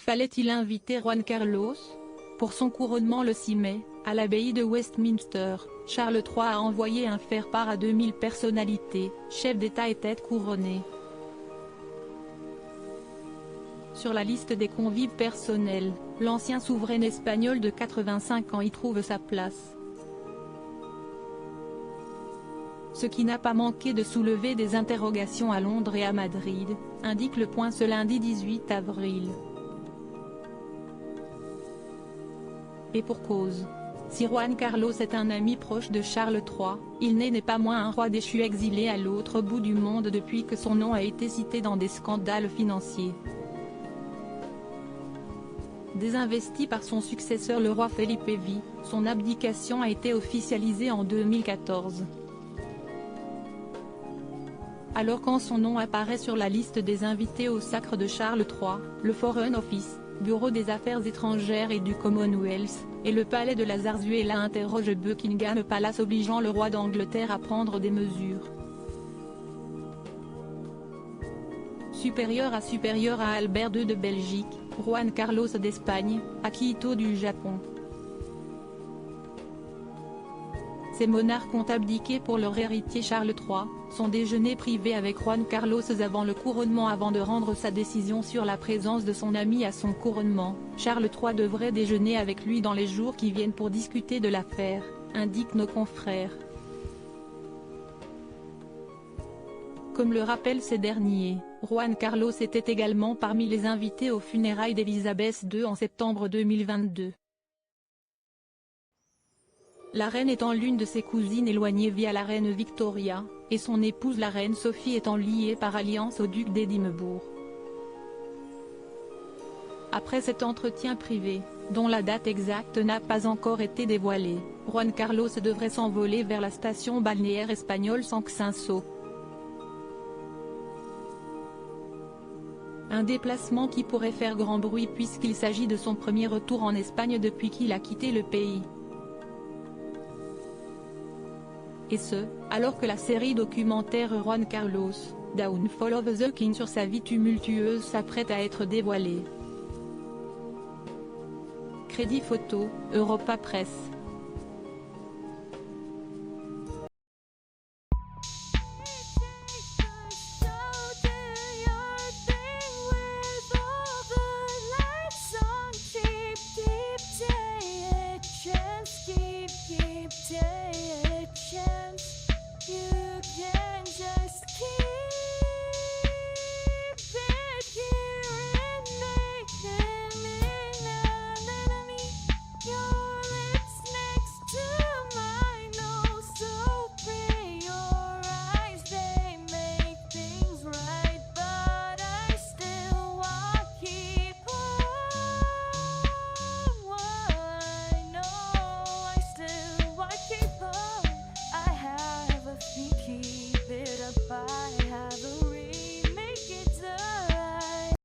Fallait-il inviter Juan Carlos? Pour son couronnement le 6 mai, à l'abbaye de Westminster, Charles III a envoyé un faire-part à 2000 personnalités, chefs d'État et têtes couronnées. Sur la liste des convives personnels, l'ancien souverain espagnol de 85 ans y trouve sa place. Ce qui n'a pas manqué de soulever des interrogations à Londres et à Madrid, indique Le Point ce lundi 18 avril. Et pour cause. Si Juan Carlos est un ami proche de Charles III, il n'est pas moins un roi déchu exilé à l'autre bout du monde depuis que son nom a été cité dans des scandales financiers. Désinvesti par son successeur le roi Felipe V, son abdication a été officialisée en 2014. Alors quand son nom apparaît sur la liste des invités au sacre de Charles III, le Foreign Office, Bureau des Affaires étrangères et du Commonwealth, et le palais de la Zarzuela interroge Buckingham Palace obligeant le roi d'Angleterre à prendre des mesures. Supérieur à Albert II de Belgique, Juan Carlos d'Espagne, Akihito du Japon. Ces monarques ont abdiqué pour leur héritier Charles III, son déjeuner privé avec Juan Carlos avant le couronnement. Avant de rendre sa décision sur la présence de son ami à son couronnement, Charles III devrait déjeuner avec lui dans les jours qui viennent pour discuter de l'affaire, indiquent nos confrères. Comme le rappellent ces derniers, Juan Carlos était également parmi les invités aux funérailles d'Élisabeth II en septembre 2022. La reine étant l'une de ses cousines éloignées via la reine Victoria, et son épouse la reine Sophie étant liée par alliance au duc d'Édimbourg. Après cet entretien privé, dont la date exacte n'a pas encore été dévoilée, Juan Carlos devrait s'envoler vers la station balnéaire espagnole Sanxenxo. Un déplacement qui pourrait faire grand bruit puisqu'il s'agit de son premier retour en Espagne depuis qu'il a quitté le pays. Et ce, alors que la série documentaire Juan Carlos, Downfall of the King sur sa vie tumultueuse s'apprête à être dévoilée. Crédit photo, Europa Press.